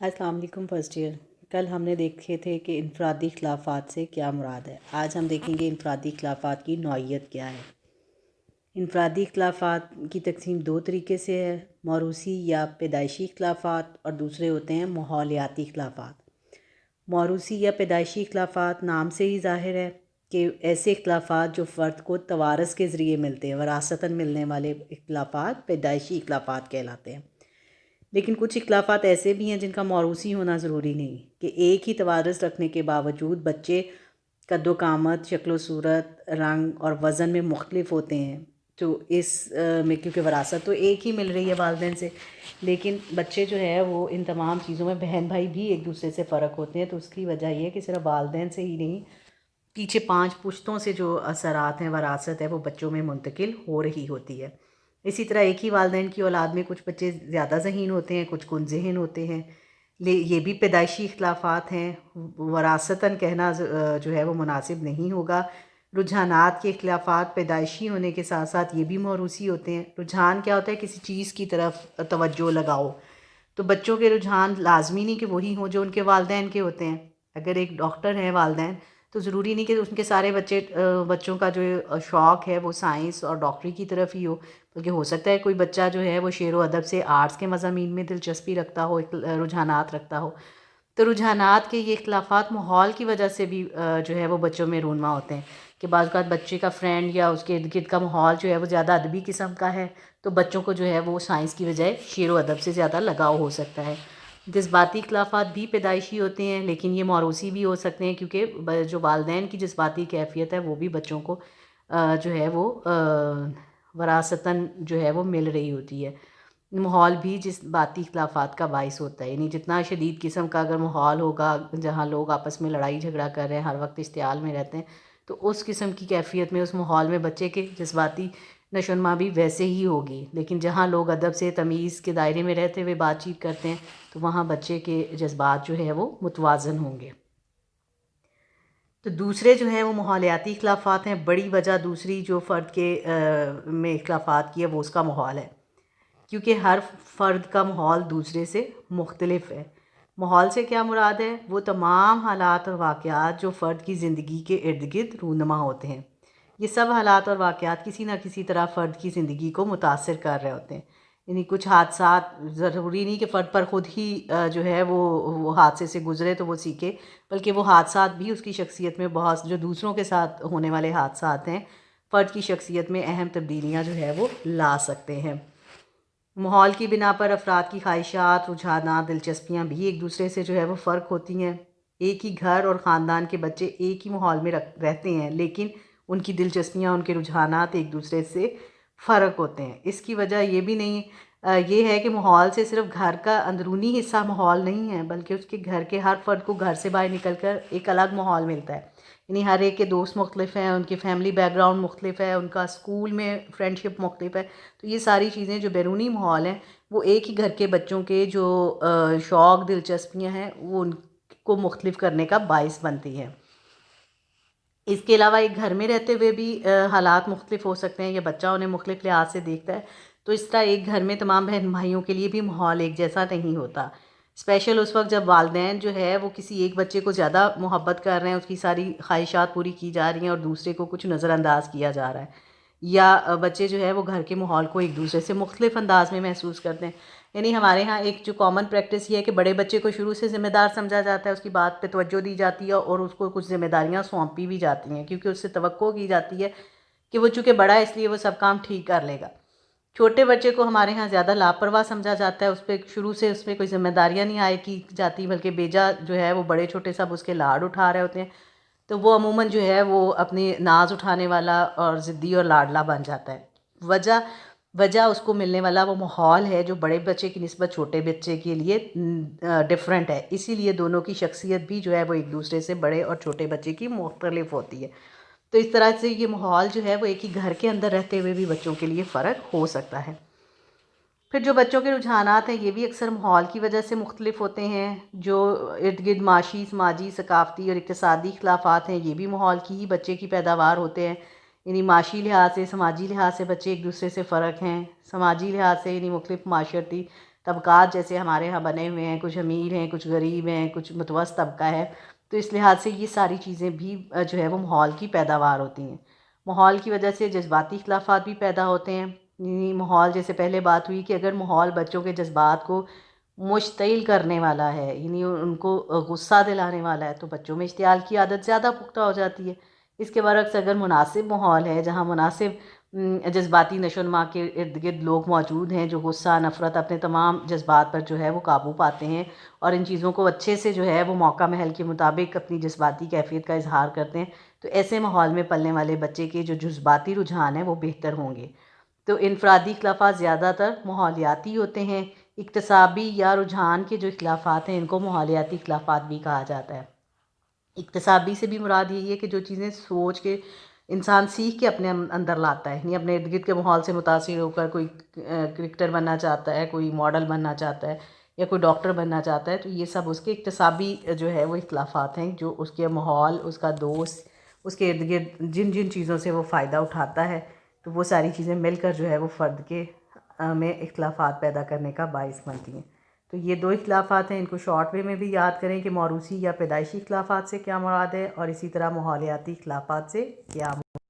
अस्सलाम वालेकुम first year. कल हमने देखे थे कि इनफरादी खिलाफ़ात से क्या मुराद है। आज हम देखेंगे इनफरादी खिलाफ़ात की नौइयत क्या है। इनफरादी खिलाफ़ात की तकसीम दो तरीके से है, मौरूसी या पैदाइशी खिलाफ़ात, और दूसरे होते हैं माहौलियाती खिलाफ़ात। मौरूसी या पैदाइशी खिलाफ़ात नाम से ही ज़ाहिर है कि ऐसे खिलाफ़ात जो फ़र्द को तवारस के ज़रिए मिलते हैं, वरासतन मिलने वाले खिलाफ़ात पैदाइशी खिलाफ़ात कहलाते हैं। लेकिन कुछ इख्लाफ़ात ऐसे भी हैं जिनका मौरूसी होना ज़रूरी नहीं, कि एक ही तवारस रखने के बावजूद बच्चे कद्दो-कामत, शक्ल सूरत, रंग और वज़न में मुख्तलिफ होते हैं। तो इस में क्योंकि वरासत तो एक ही मिल रही है वालिदैन से, लेकिन बच्चे जो है वो इन तमाम चीज़ों में बहन भाई भी एक दूसरे से फ़र्क होते हैं। तो उसकी वजह ये है कि सिर्फ वालिदैन से ही नहीं, पीछे 5 पुश्तों से जो असरात हैं, वरासत है, वो बच्चों में मुंतकिल हो रही होती है। इसी तरह एक ही वालिदैन की औलाद में कुछ बच्चे ज़्यादा ज़हीन होते हैं, कुछ कम ज़हन होते हैं। ये भी पैदाइशी इख्तिलाफ़ात हैं, वरासतन कहना जो है वो मुनासिब नहीं होगा। रुझानात के इख्तिलाफ़ात पैदाइशी होने के साथ साथ ये भी मौरूसी होते हैं। रुझान क्या होता है? किसी चीज़ की तरफ तवज्जो लगाओ। तो बच्चों के रुझान लाजमी नहीं कि वही हों जो उनके वालिदैन के होते हैं। अगर एक डॉक्टर हैं वालिदैन, तो ज़रूरी नहीं कि उनके सारे बच्चों का जो शौक़ है वो साइंस और डॉक्टरी की तरफ ही हो, बल्कि हो सकता है कोई बच्चा जो है वो शेर व अदब से आर्ट्स के मज़ामीन में दिलचस्पी रखता हो, एक रुझानात रखता हो। तो रुझानात के ये इख्तिलाफ़ात माहौल की वजह से भी जो है वो बच्चों में रूनमा होते हैं, कि बाज़ औक़ात बच्चे का फ्रेंड या उसके इर्द गिर्द का माहौल जो है वो ज़्यादा अदबी किस्म का है, तो बच्चों को जो है वो साइंस की बजाय शेर व अदब से ज़्यादा लगाव हो सकता है। जज़्बाती इख्तिलाफ़ात भी पैदाइशी होते हैं, लेकिन ये मौरूसी भी हो सकते हैं, क्योंकि जो वालिदैन की जज़्बाती कैफ़ियत है वो भी बच्चों को जो है वो वरासतन जो है वो मिल रही होती है। माहौल भी जज़्बाती इख्तिलाफ़ात का बाइस होता है, यानी जितना शदीद किस्म का अगर माहौल होगा जहाँ लोग आपस में लड़ाई झगड़ा कर रहे हैं, हर वक्त इश्तियाल में रहते हैं, तो उस किस्म की कैफ़ियत में, उस माहौल में बच्चे के जज़्बाती नशोनुमा भी वैसे ही होगी। लेकिन जहाँ लोग अदब से तमीज़ के दायरे में रहते हुए बातचीत करते हैं, तो वहाँ बच्चे के जज़्बात जो है वो मुतवाज़न होंगे। तो दूसरे जो हैं वो माहौलियाती इख्तिलाफ़ात हैं। बड़ी वजह दूसरी जो फ़र्द के में इख्तिलाफ़ात की है वो उसका माहौल है, क्योंकि हर फ़र्द का माहौल दूसरे से मुख्तलिफ है। माहौल से क्या मुराद है? वो तमाम हालात और वाक़यात जो फ़र्द की ज़िंदगी के इर्द गिर्द रूनुमा होते हैं। ये सब हालात और वाक़यात किसी न किसी तरह फ़र्द की ज़िंदगी को मुतासिर कर रहे होते हैं। यानी कुछ हादसात, ज़रूरी नहीं कि फ़र्द पर ख़ुद ही जो है वो हादसे से गुज़रे तो वो सीखे, बल्कि वो हादसात भी उसकी शख्सियत में बहुत, जो दूसरों के साथ होने वाले हादसात हैं, फ़र्द की शख्सियत में अहम तब्दीलियाँ जो है वो ला सकते हैं। माहौल की बिना पर अफराद की ख्वाहिशात, रुझानात, दिलचस्पियाँ भी एक दूसरे से जो है वो फ़र्क होती हैं। एक ही घर और ख़ानदान के बच्चे एक ही माहौल में रहते हैं, लेकिन उनकी दिलचस्पियाँ, उनके रुझानात एक दूसरे से फ़र्क होते हैं। इसकी वजह ये भी नहीं ये है कि माहौल से सिर्फ घर का अंदरूनी हिस्सा माहौल नहीं है, बल्कि उसके घर के हर फ़र्द को घर से बाहर निकल कर एक अलग माहौल मिलता है। यानी हर एक के दोस्त मुख्तलिफ हैं, उनकी फ़ैमिली बैकग्राउंड मुख्तलिफ है, उनका स्कूल में फ्रेंडशिप मुख्तलिफ है। तो ये सारी चीज़ें जो बैरूनी माहौल हैं, वो एक ही घर के बच्चों के जो शौक़, दिलचस्पियाँ हैं, वो उनको मुख्तलिफ करने का बाइस बनती हैं। इसके अलावा एक घर में रहते हुए भी हालात मुख्तलिफ हो सकते हैं, या बच्चा उन्हें मुख्तलिफ लिहाज से देखता है। तो इस तरह एक घर में तमाम बहन भाइयों के लिए भी माहौल एक जैसा नहीं होता। स्पेशल उस वक्त जब वालिदैन जो है वो किसी एक बच्चे को ज़्यादा मोहब्बत कर रहे हैं, उसकी सारी ख्वाहिशात पूरी की जा रही हैं, और दूसरे को कुछ नज़रअंदाज किया जा रहा है, या बच्चे जो है वो घर के माहौल को एक दूसरे से मुख्तलिफ अंदाज में महसूस करते हैं। यानी हमारे यहाँ एक जो कॉमन प्रैक्टिस ये है कि बड़े बच्चे को शुरू से ज़िम्मेदार समझा जाता है, उसकी बात पे तवज्जो दी जाती है, और उसको कुछ ज़िम्मेदारियाँ सौंपी भी जाती हैं, क्योंकि उससे तवक्को की जाती है कि वो चूँकि बड़ा है इसलिए वो सब काम ठीक कर लेगा। छोटे बच्चे को हमारे यहाँ ज़्यादा लापरवाह समझा जाता है, उस पे शुरू से उसमें कोई ज़िम्मेदारियाँ नहीं आए की जाती, बल्कि बेजा जो है वो बड़े छोटे सब उसके लाड उठा रहे होते हैं। तो वो अमूमन जो है वो अपने नाज उठाने वाला और ज़िद्दी और लाडला बन जाता है। वजह वजह उसको मिलने वाला वो माहौल है, जो बड़े बच्चे की निस्बत छोटे बच्चे के लिए डिफरेंट है। इसीलिए दोनों की शख्सियत भी जो है वो एक दूसरे से, बड़े और छोटे बच्चे की, मुख्तलिफ होती है। तो इस तरह से ये माहौल जो है वो एक ही घर के अंदर रहते हुए भी बच्चों के लिए फ़र्क हो सकता है। फिर जो बच्चों के रुझानात हैं, ये भी अक्सर माहौल की वजह से मुख्तलिफ होते हैं। जो इर्द गिर्द माशी, समाजी, सकाफ़ती और इक़्तिसादी इख्तिलाफ़ात हैं, ये भी माहौल की ही बच्चे की पैदावार होते हैं। यानी माशी लिहाज से, समाजी लिहाज से बच्चे एक दूसरे से फ़र्क हैं। समाजी लिहाज से यानी मुख्तलिफ माशरती طبقات جیسے ہمارے ہاں بنے ہوئے ہیں، کچھ امیر ہیں، کچھ غریب ہیں، کچھ متوسط طبقہ ہے، تو اس لحاظ سے یہ ساری چیزیں بھی جو ہے وہ ماحول کی پیداوار ہوتی ہیں۔ ماحول کی وجہ سے جذباتی اختلافات بھی پیدا ہوتے ہیں، یعنی ماحول جیسے پہلے بات ہوئی کہ اگر ماحول بچوں کے جذبات کو مشتعل کرنے والا ہے، یعنی ان کو غصہ دلانے والا ہے، تو بچوں میں اشتعال کی عادت زیادہ پختہ ہو جاتی ہے۔ اس کے برعکس اگر مناسب ماحول ہے، جہاں مناسب جذباتی نشو و نما کے ارد گرد لوگ موجود ہیں جو غصہ، نفرت، اپنے تمام جذبات پر جو ہے وہ قابو پاتے ہیں اور ان چیزوں کو اچھے سے جو ہے وہ موقع محل کے مطابق اپنی جذباتی کیفیت کا اظہار کرتے ہیں، تو ایسے ماحول میں پلنے والے بچے کے جو جذباتی رجحان ہیں وہ بہتر ہوں گے۔ تو انفرادی اختلافات زیادہ تر ماحولیاتی ہوتے ہیں۔ اکتسابی یا رجحان کے جو اختلافات ہیں ان کو ماحولیاتی اختلافات بھی کہا جاتا ہے۔ اکتسابی سے بھی مراد یہی ہے کہ جو چیزیں سوچ کے انسان سیکھ کے اپنے اندر لاتا ہے، یعنی اپنے ارد گرد کے ماحول سے متاثر ہو کر کوئی کرکٹر بننا چاہتا ہے، کوئی ماڈل بننا چاہتا ہے یا کوئی ڈاکٹر بننا چاہتا ہے، تو یہ سب اس کے اکتسابی جو ہے وہ اختلافات ہیں، جو اس کے ماحول، اس کا دوست، اس کے ارد گرد جن جن چیزوں سے وہ فائدہ اٹھاتا ہے، تو وہ ساری چیزیں مل کر جو ہے وہ فرد کے میں اختلافات پیدا کرنے کا باعث بنتی ہیں۔ تو یہ دو اختلافات ہیں، ان کو شارٹ وے میں بھی یاد کریں کہ موروثی یا پیدائشی اختلافات سے کیا مراد ہے، اور اسی طرح ماحولیاتی اختلافات سے کیا